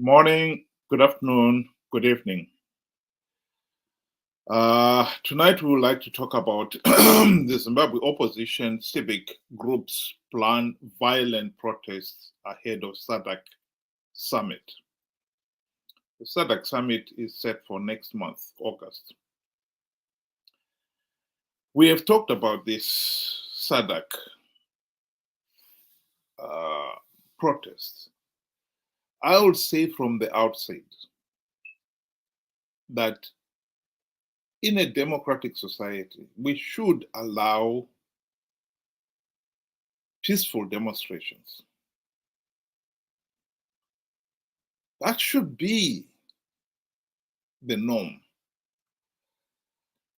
Morning, good afternoon, good evening. Tonight we would like to talk about the Zimbabwe opposition civic groups plan violent protests ahead of SADC summit. The SADC summit is set for next month, August. We have talked about this SADC protests. I would say from the outset that in a democratic society, we should allow peaceful demonstrations. That should be the norm.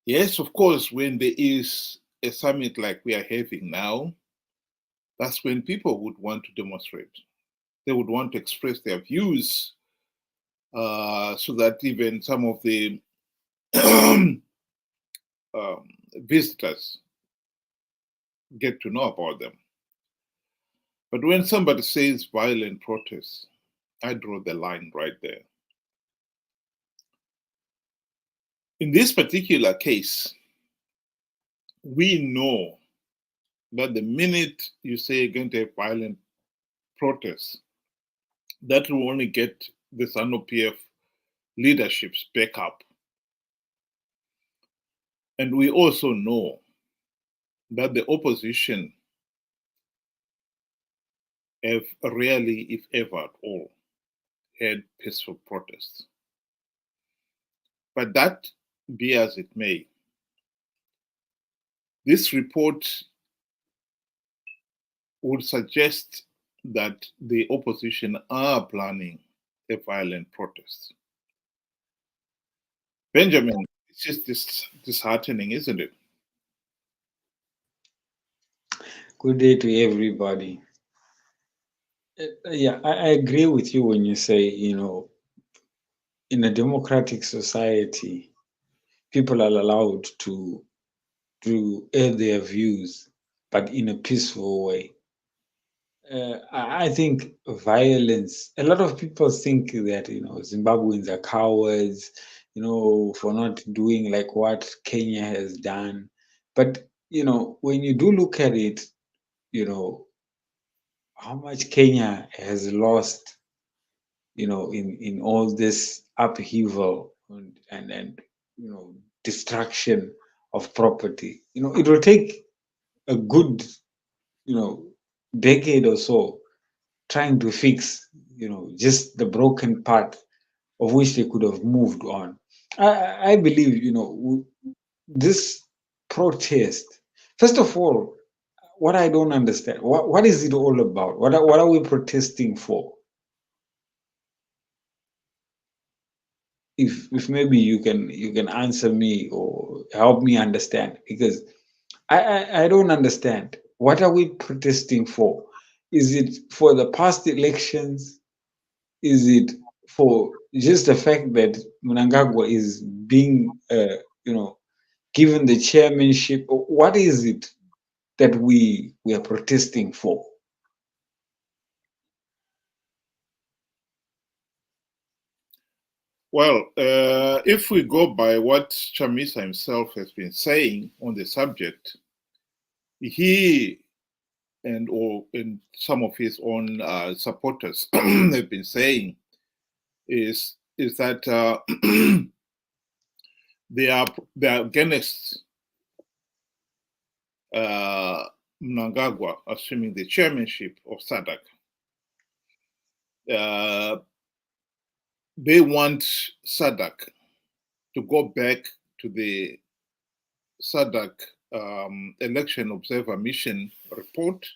Yes, of course, when there is a summit like we are having now, that's when people would want to demonstrate. They would want to express their views so that even some of the visitors get to know about them. But when somebody says violent protests, I draw the line right there. In this particular case, we know that the minute you say you're going to have violent protests, that will only get the Zanu PF leadership's back up. And we also know that the opposition have rarely, if ever at all, had peaceful protests. But that be as it may, this report would suggest that the opposition are planning a violent protest. Benjamin, it's just disheartening, isn't it? Good day to everybody. Yeah, I agree with you when you say, in a democratic society, people are allowed to air their views, but in a peaceful way. I think violence, a lot of people think that, Zimbabweans are cowards, for not doing like what Kenya has done. But, when you do look at it, how much Kenya has lost, in all this upheaval and destruction of property. It will take a good, decade or so trying to fix, just the broken part of which they could have moved on. I believe, this protest, first of all, what I don't understand, what is it all about? What are we protesting for? If maybe you can answer me or help me understand, because I don't understand. What are we protesting for? Is it for the past elections? Is it for just the fact that Mnangagwa is being given the chairmanship? What is it that we are protesting for? Well, if we go by what Chamisa himself has been saying on the subject, he and some of his own supporters have been saying is that they are against Mnangagwa assuming the chairmanship of SADC. They want SADC to go back to the SADC election observer mission report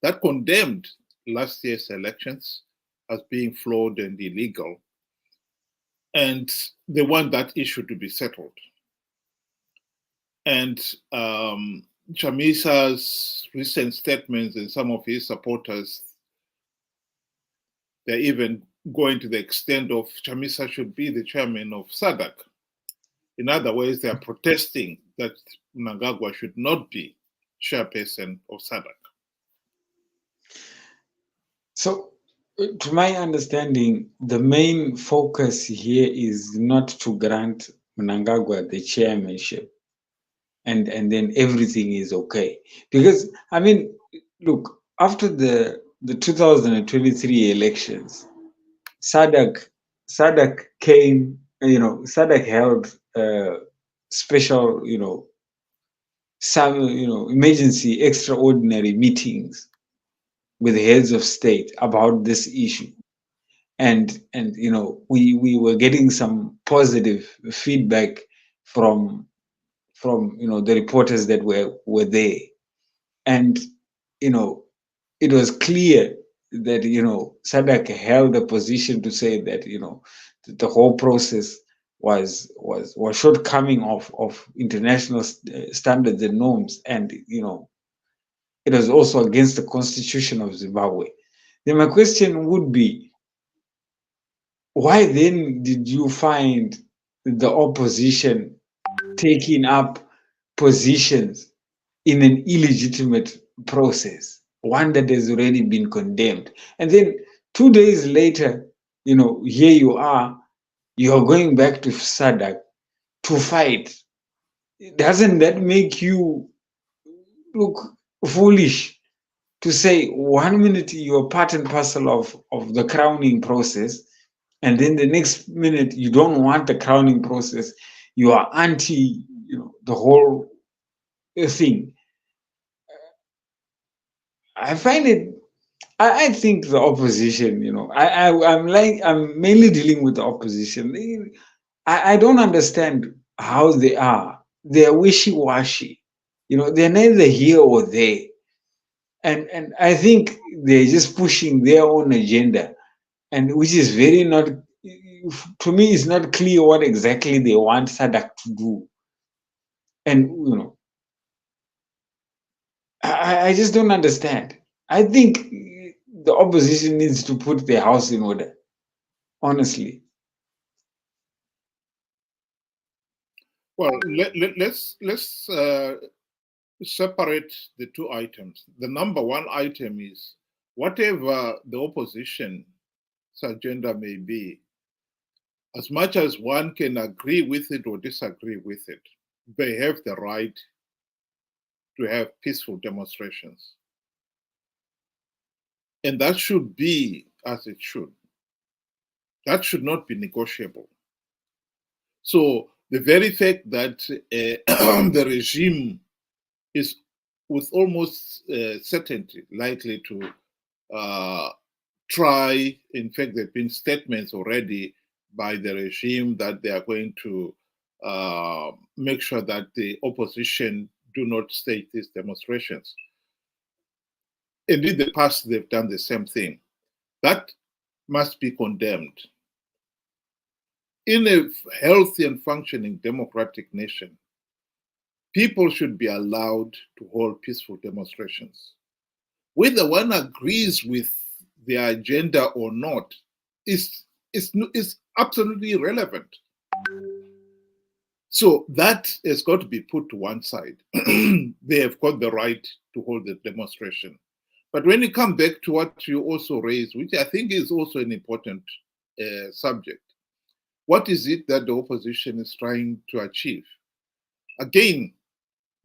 that condemned last year's elections as being flawed and illegal. And they want that issue to be settled. And Chamisa's recent statements and some of his supporters, they're even going to the extent of Chamisa should be the chairman of SADC. In other words, they are protesting that Mnangagwa should not be chairperson of SADC. So To my understanding, the main focus here is not to grant Mnangagwa the chairmanship, and then everything is okay. Because I mean, look, after the 2023 elections, SADC came, SADC held special, some, emergency extraordinary meetings with heads of state about this issue. And we were getting some positive feedback from the reporters that were there. And it was clear that SADC held a position to say that the whole process was shortcoming of international standards and norms, and it was also against the constitution of Zimbabwe. Then my question would be, why then did you find the opposition taking up positions in an illegitimate process, one that has already been condemned? And then 2 days later, here you are going back to SADC to fight. Doesn't that make you look foolish? To say 1 minute you're part and parcel of the crowning process, and then the next minute you don't want the crowning process, you are anti the whole thing. I find it, I think the opposition, I'm mainly dealing with the opposition. I don't understand how they are. They're wishy-washy. They're neither here or there. And I think they're just pushing their own agenda, and which is very not, to me, it's not clear what exactly they want SADC to do. And I just don't understand. I think the opposition needs to put their house in order, honestly. Well, let's separate the two items. The number one item is whatever the opposition's agenda may be, as much as one can agree with it or disagree with it, they have the right to have peaceful demonstrations. And that should be as it should. That should not be negotiable. So the very fact that the regime is with almost certainty likely to try, in fact, there have been statements already by the regime that they are going to make sure that the opposition do not stage these demonstrations. And in the past, they've done the same thing. That must be condemned. In a healthy and functioning democratic nation, people should be allowed to hold peaceful demonstrations. Whether one agrees with their agenda or not is absolutely irrelevant. So that has got to be put to one side. They have got the right to hold the demonstration. But when you come back to what you also raised, which I think is also an important subject, what is it that the opposition is trying to achieve? Again,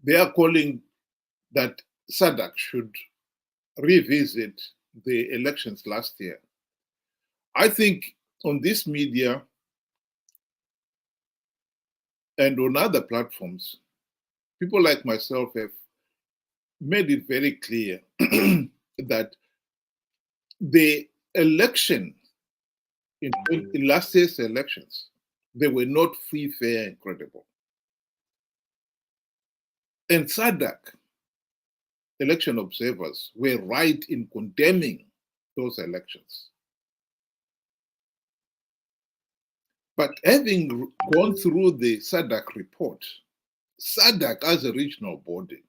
they are calling that SADC should revisit the elections last year. I think on this media and on other platforms, people like myself have made it very clear that the election in last year's elections, they were not free, fair, and credible. And SADC election observers were right in condemning those elections. But having gone through the SADC report, SADC as a regional body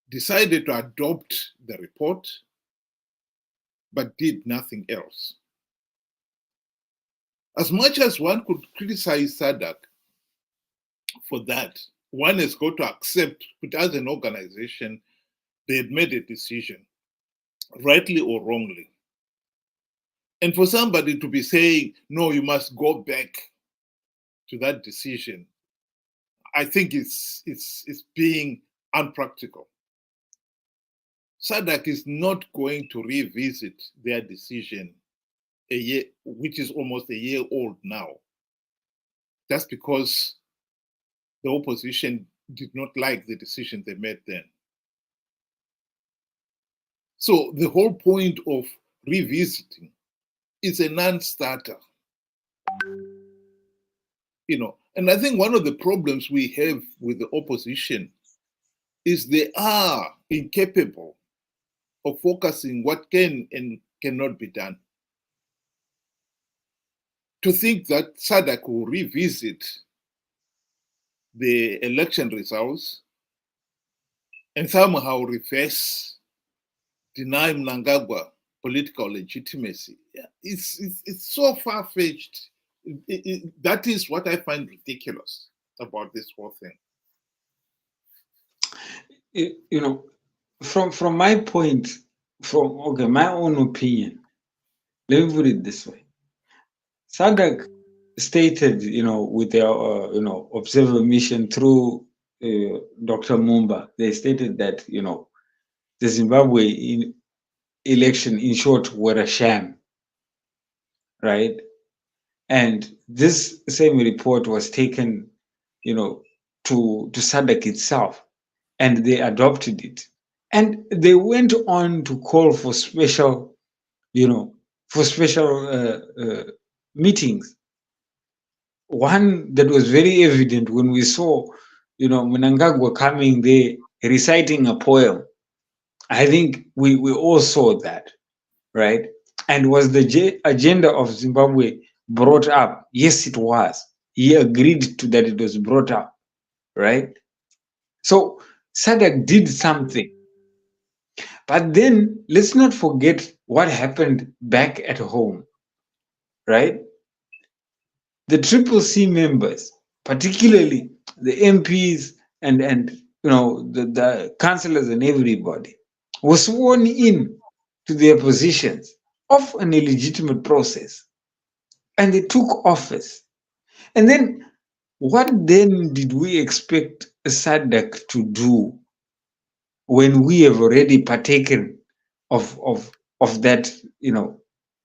decided to adopt the report, but did nothing else. As much as one could criticize SADC for that, one has got to accept that as an organization, they had made a decision. rightly or wrongly. And for somebody to be saying, no, you must go back to that decision, I think it's being unpractical. SADC is not going to revisit their decision a year, which is almost a year old now, just because the opposition did not like the decision they made then. So the whole point of revisiting is a non-starter. And I think one of the problems we have with the opposition is they are incapable of focusing what can and cannot be done. To think that SADC will revisit the election results and somehow reverse, deny Mnangagwa political legitimacy, it's so far-fetched. That is what I find ridiculous about this whole thing. From my point, my own opinion, let me put it this way. SADC stated, with their, observer mission through Dr. Mumba, they stated that, the Zimbabwe election, in short, were a sham, right? And this same report was taken, to SADC itself, and they adopted it. And they went on to call for special, meetings. One that was very evident when we saw, Mnangagwa coming there reciting a poem. I think we all saw that, right? And was the agenda of Zimbabwe brought up? Yes, it was. He agreed to that it was brought up, right? So SADC did something. But then let's not forget what happened back at home, right? The CCC members, particularly the MPs and the councillors and everybody, were sworn in to their positions of an illegitimate process, and they took office. And then what then did we expect SADC to do when we have already partaken of that,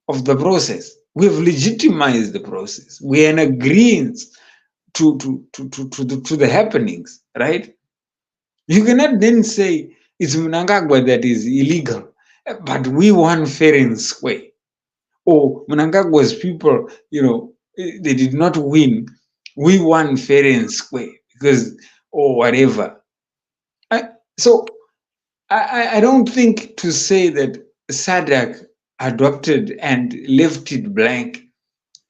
of the process? We have legitimized the process. We are in agreement to the happenings, right? You cannot then say it's Mnangagwa that is illegal, but we won fair and square. Or Mnangagwa's people, they did not win. We won fair and square because, or whatever. So I don't think to say that SADC adopted and left it blank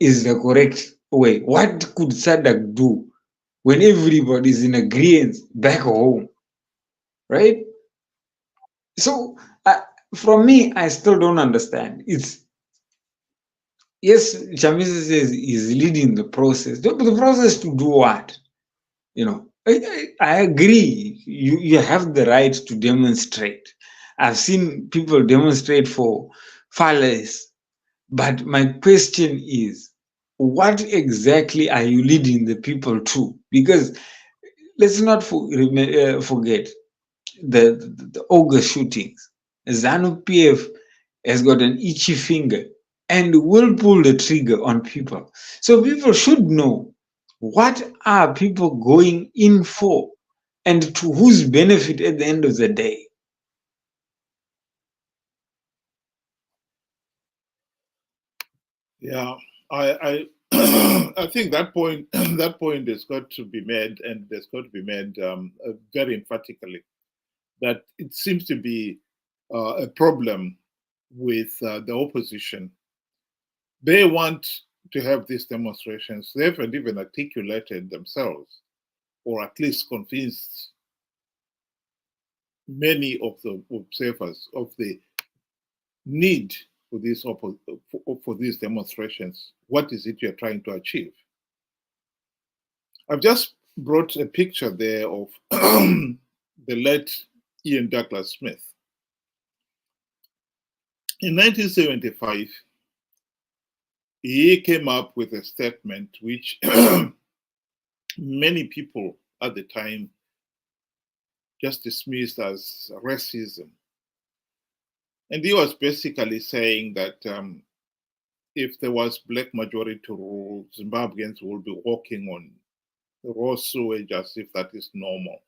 is the correct way. What could SADC do when everybody is in agreement back home, right? So from me, I still don't understand. Yes, Chamisa says he's leading the process. The process to do what? I agree. You have the right to demonstrate. I've seen people demonstrate for far less. But my question is, what exactly are you leading the people to? Because let's not forget the August shootings. Zanu PF has got an itchy finger and will pull the trigger on people. So people should know, what are people going in for and to whose benefit at the end of the day? Yeah, I I think that point has got to be made, and there's got to be made very emphatically, that it seems to be a problem with the opposition. They want to have these demonstrations. They haven't even articulated themselves, or at least convinced many of the observers of the need for these demonstrations. What is it you're trying to achieve? I've just brought a picture there of the late Ian Douglas Smith. In 1975, he came up with a statement which many people at the time just dismissed as racism. And he was basically saying that if there was black majority rule, Zimbabweans will be walking on raw sewage as if that is normal.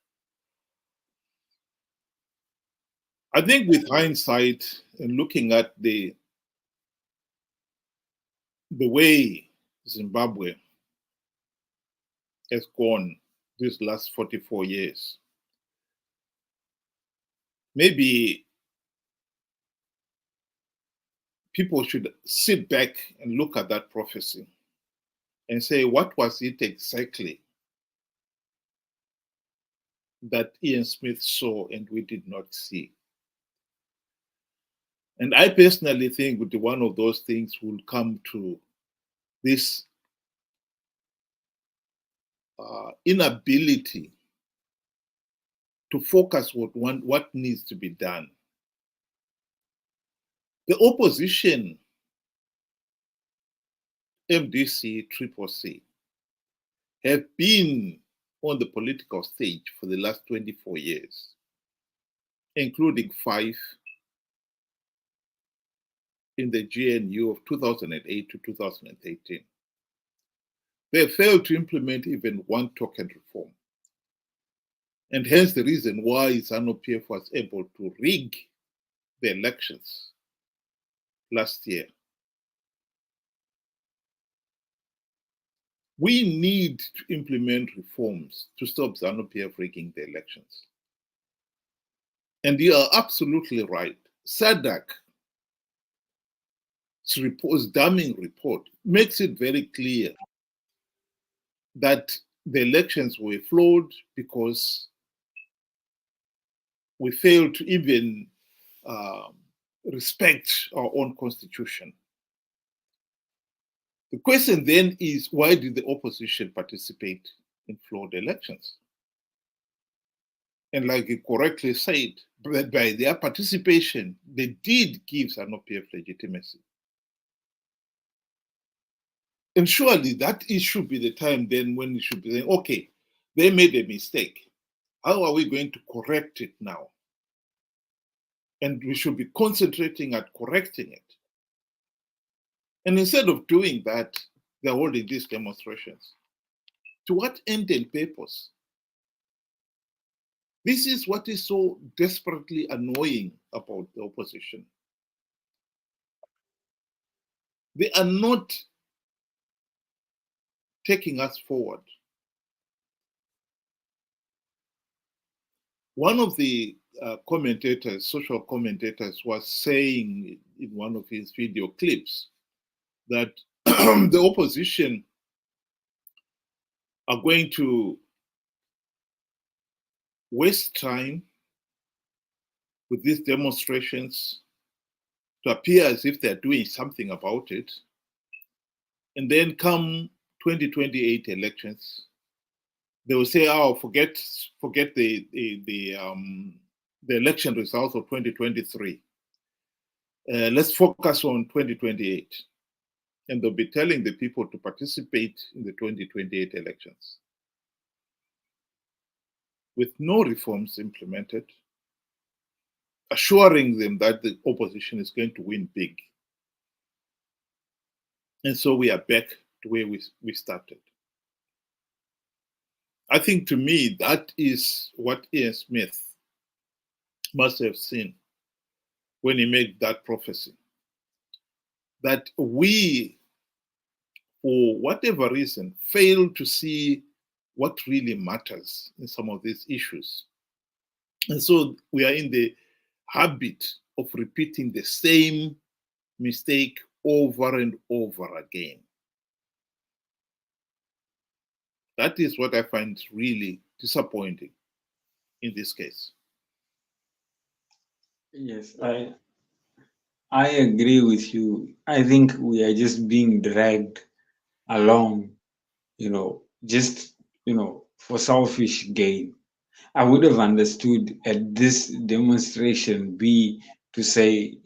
I think with hindsight and looking at the way Zimbabwe has gone these last 44 years, maybe people should sit back and look at that prophecy and say, what was it exactly that Ian Smith saw and we did not see? And I personally think one of those things will come to this inability to focus on what needs to be done. The opposition, MDC, CCC, have been on the political stage for the last 24 years, including 5 in the GNU of 2008 to 2013. They failed to implement even one token reform. And hence the reason why Zanu PF was able to rig the elections last year. We need to implement reforms to stop Zanu PF rigging the elections. And you are absolutely right. SADC's damning report makes it very clear that the elections were flawed because we failed to even respect our own constitution. The question then is, why did the opposition participate in flawed elections? And like you correctly said, by their participation, they did give Zanu PF legitimacy. And surely that should be the time then when we should be saying, okay, they made a mistake. How are we going to correct it now? And we should be concentrating at correcting it. And instead of doing that, they're holding these demonstrations. To what end and purpose? This is what is so desperately annoying about the opposition. They are not taking us forward. One of the commentators, social commentators, was saying in one of his video clips that the opposition are going to waste time with these demonstrations to appear as if they're doing something about it. And then come 2028 elections, they will say, oh, forget the election results of 2023. Let's focus on 2028. And they'll be telling the people to participate in the 2028 elections with no reforms implemented, assuring them that the opposition is going to win big. And so we are back to where we started. I think, to me, that is what Ian Smith must have seen when he made that prophecy. That we, for whatever reason, fail to see what really matters in some of these issues. And so we are in the habit of repeating the same mistake over and over again. That is what I find really disappointing in this case. Yes, I agree with you. I think we are just being dragged along, just, for selfish gain. I would have understood at this demonstration be to say,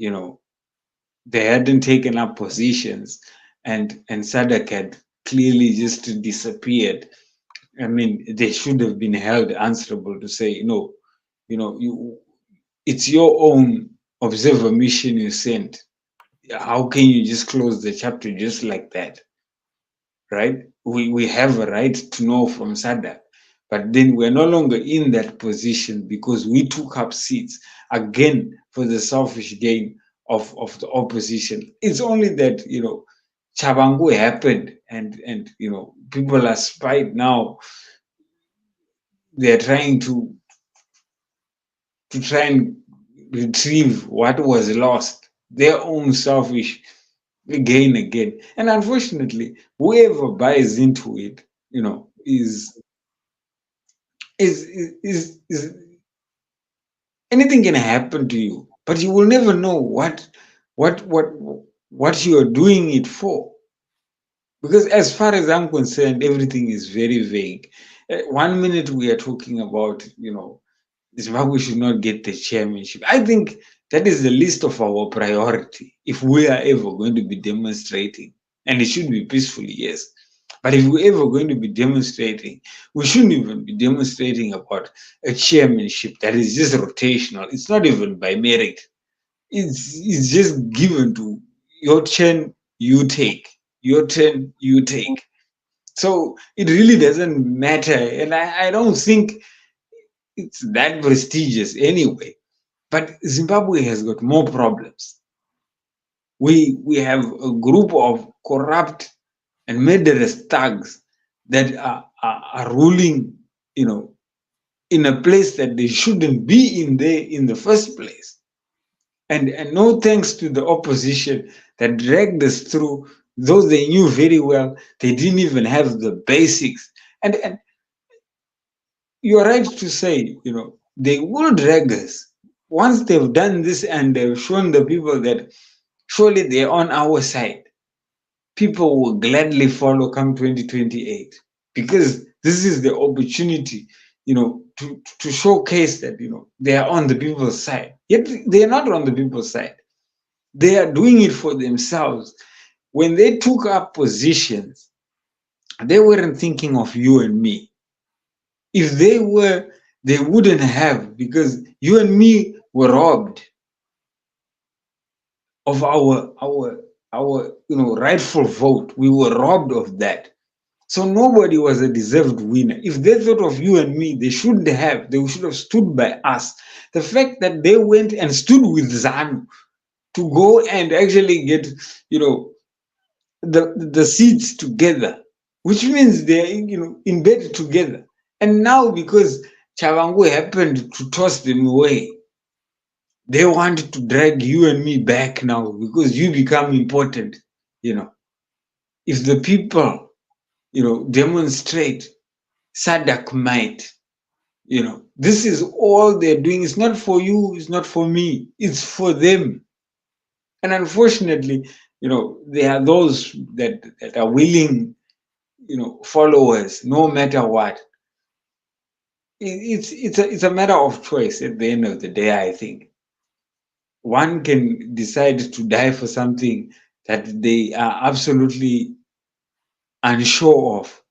they hadn't taken up positions, and SADC had clearly just disappeared. I mean, they should have been held answerable to say, no, it's your own observer mission you sent. How can you just close the chapter just like that? Right? We have a right to know from SADC, but then we're no longer in that position because we took up seats again for the selfish gain of the opposition. It's only that Chabangu happened, and people are spied now. They're trying to try and retrieve what was lost, their own selfish gain again. And unfortunately, whoever buys into it, is anything can happen to you, but you will never know what what what you are doing it for. Because as far as I'm concerned, everything is very vague. 1 minute we are talking about, Zimbabwe should not get the chairmanship. I think that is the least of our priority if we are ever going to be demonstrating. And it should be peacefully, yes. But if we're ever going to be demonstrating, we shouldn't even be demonstrating about a chairmanship that is just rotational. It's not even by merit. It's just given to your turn, you take. Your turn, you take. So it really doesn't matter. And I don't think it's that prestigious anyway. But Zimbabwe has got more problems. We have a group of corrupt and murderous thugs that are ruling, in a place that they shouldn't be in there in the first place. And no thanks to the opposition that dragged us through, though they knew very well they didn't even have the basics. And you're right to say, they will drag us. Once they've done this and they've shown the people that surely they're on our side, people will gladly follow come 2028, because this is the opportunity, to showcase that, they are on the people's side. Yet they are not on the people's side. They are doing it for themselves. When they took up positions, they weren't thinking of you and me. If they were, they wouldn't have, because you and me were robbed of our rightful vote. We were robbed of that. So nobody was a deserved winner. If they thought of you and me, they shouldn't have. They should have stood by us. The fact that they went and stood with Zanu to go and actually get, the seats together, which means they're, in bed together. And now, because Chavangu happened to toss them away, they want to drag you and me back now because you become important. If the people, demonstrate, SADC might, this is all they're doing. It's not for you, it's not for me, it's for them. And unfortunately, there are those that are willing, followers, no matter what. It's a matter of choice at the end of the day, I think. One can decide to die for something that they are absolutely unsure of,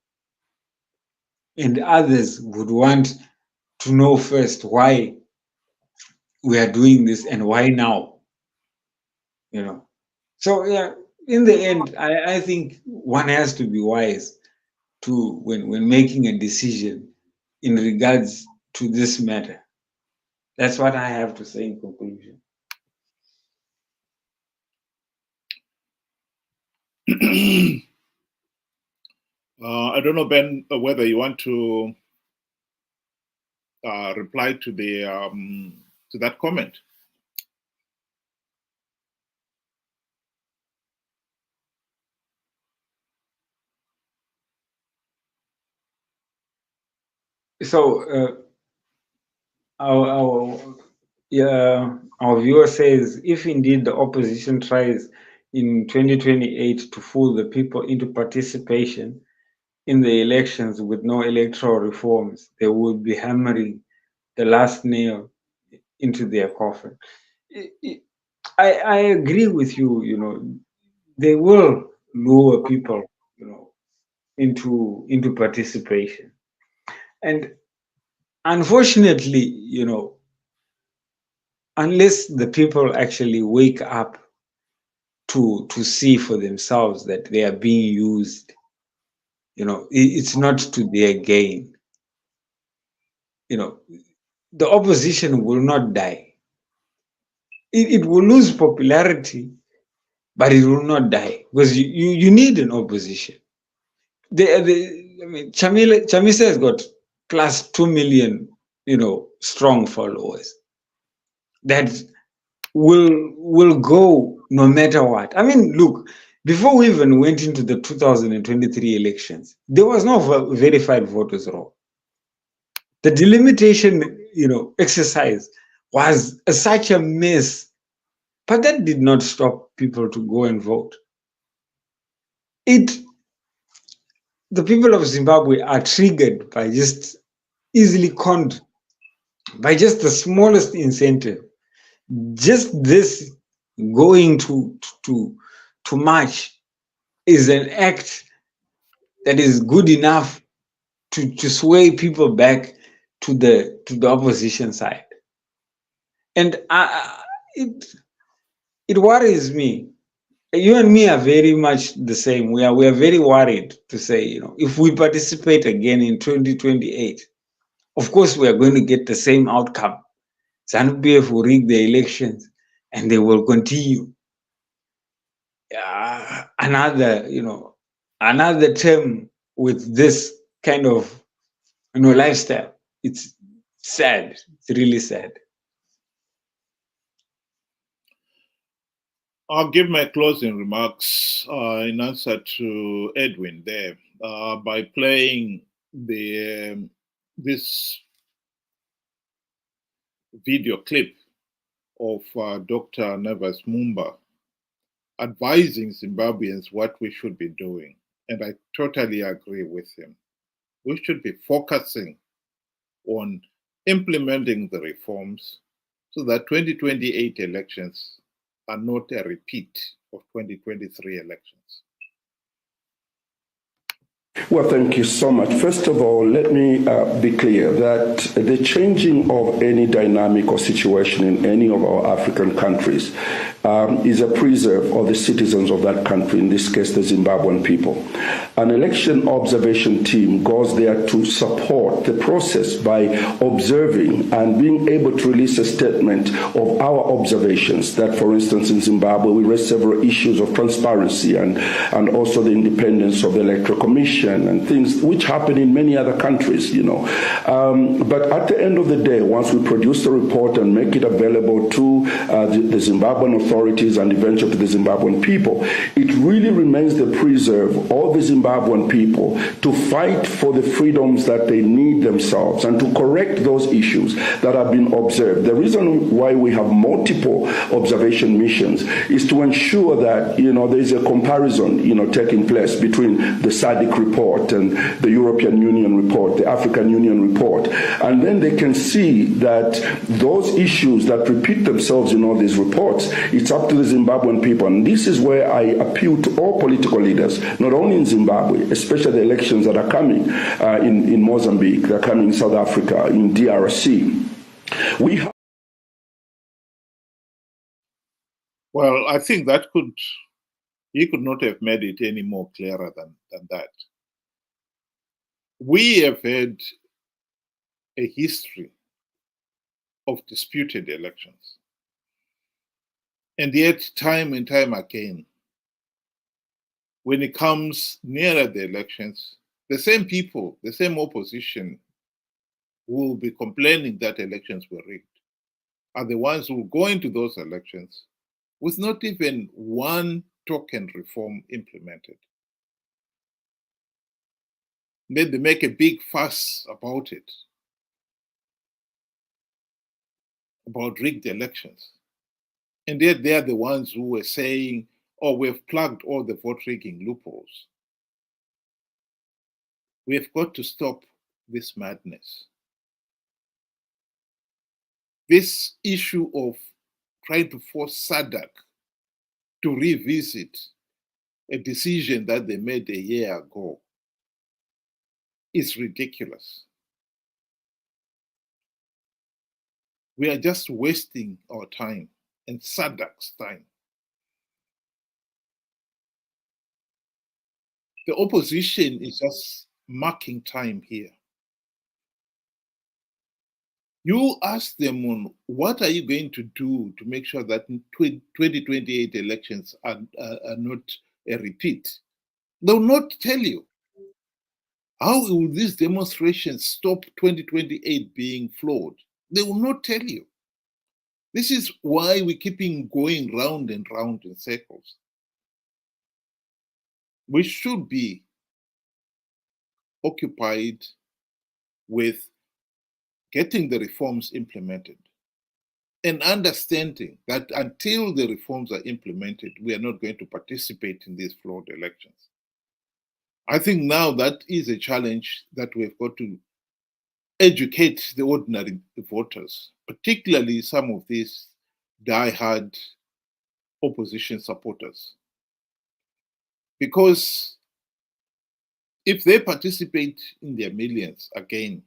and others would want to know first why we are doing this and why now. So yeah, in the end, I think one has to be wise to when making a decision in regards to this matter. That's what I have to say in conclusion. I don't know, Ben, whether you want to reply to that comment. So our viewer says, if indeed the opposition tries in 2028 to fool the people into participation in the elections with no electoral reforms, they will be hammering the last nail into their coffin. I agree with you. They will lure people, into participation, and unfortunately, unless the people actually wake up to see for themselves that they are being used, it's not to their gain. The opposition will not die. It will lose popularity, but it will not die, because you need an opposition. Chamisa has got plus 2 million, strong followers that will go no matter what. I mean, look, before we even went into the 2023 elections, there was no verified voters roll. The delimitation, exercise was such a mess, but that did not stop people to go and vote. The people of Zimbabwe are triggered by just easily conned by just the smallest incentive. Just this going to march is an act that is good enough to sway people back to the opposition side. And it worries me. You and me are very much the same. We are very worried to say, if we participate again in 2028, of course we are going to get the same outcome. Zanu PF will rig the elections and they will continue. Another term with this kind of lifestyle. It's sad. It's really sad. I'll give my closing remarks in answer to Edwin there by playing this video clip of Dr. Nevas Mumba advising Zimbabweans what we should be doing. And I totally agree with him. We should be focusing on implementing the reforms so that 2028 elections are not a repeat of 2023 elections. Well, thank you so much. First of all, let me be clear that the changing of any dynamic or situation in any of our African countries is a preserve of the citizens of that country, in this case, the Zimbabwean people. An election observation team goes there to support the process by observing and being able to release a statement of our observations that, for instance, in Zimbabwe, we raised several issues of transparency and also the independence of the Electoral Commission and things which happen in many other countries, But at the end of the day, once we produce the report and make it available to the Zimbabwean authorities and eventually to the Zimbabwean people, it really remains the preserve of the Zimbabwean people to fight for the freedoms that they need themselves and to correct those issues that have been observed. The reason why we have multiple observation missions is to ensure that, there is a comparison, taking place between the SADC report and the European Union report, the African Union report. And then they can see that those issues that repeat themselves in all these reports, it's up to the Zimbabwean people. And this is where I appeal to all political leaders, not only in Zimbabwe, especially the elections that are coming in Mozambique, they're coming in South Africa, in DRC. Well, I think he could not have made it any more clearer than that. We have had a history of disputed elections. And yet, time and time again, when it comes nearer the elections, the same people, the same opposition who will be complaining that elections were rigged are the ones who will go into those elections with not even one token reform implemented. Then they make a big fuss about it, about rigged elections. And yet they are the ones who were saying, oh, we've plugged all the vote rigging loopholes. We've got to stop this madness. This issue of trying to force SADC to revisit a decision that they made a year ago is ridiculous. We are just wasting our time and SADC's time. The opposition is just marking time here. You ask them on what are you going to do to make sure that 2028 elections are not a repeat. They will not tell you. How will these demonstrations stop 2028 being flawed? They will not tell you. This is why we keep going round and round in circles. We should be occupied with getting the reforms implemented and understanding that until the reforms are implemented, we are not going to participate in these flawed elections. I think now that is a challenge that we've got to educate the ordinary voters, particularly some of these die-hard opposition supporters. Because if they participate in their millions again,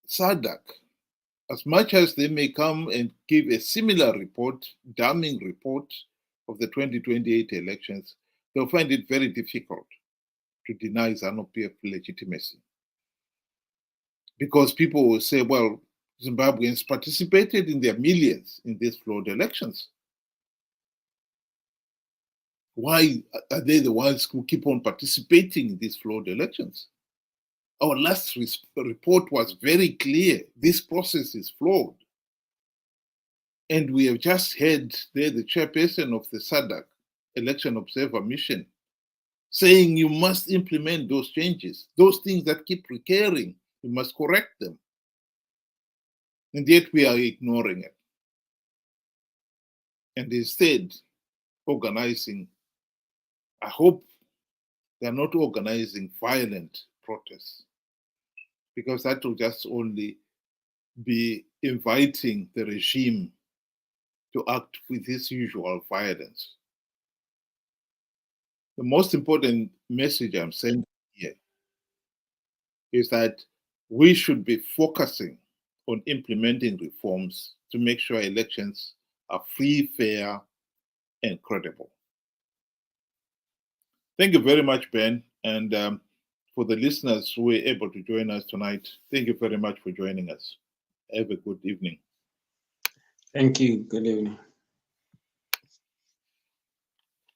SADC, as much as they may come and give a similar report, damning report of the 2028 elections, they'll find it very difficult to deny Zanu PF legitimacy. Because people will say, well, Zimbabweans participated in their millions in these flawed elections. Why are they the ones who keep on participating in these flawed elections? Our last report was very clear. This process is flawed. And we have just heard there the chairperson of the SADC Election Observer Mission saying you must implement those changes. Those things that keep recurring, you must correct them. And yet we are ignoring it. And instead, organizing, I hope they're not organizing violent protests, because that will just only be inviting the regime to act with its usual violence. The most important message I'm sending here is that we should be focusing on implementing reforms to make sure elections are free, fair, and credible. Thank you very much, Ben. And for the listeners who were able to join us tonight, thank you very much for joining us. Have a good evening. Thank you. Good evening.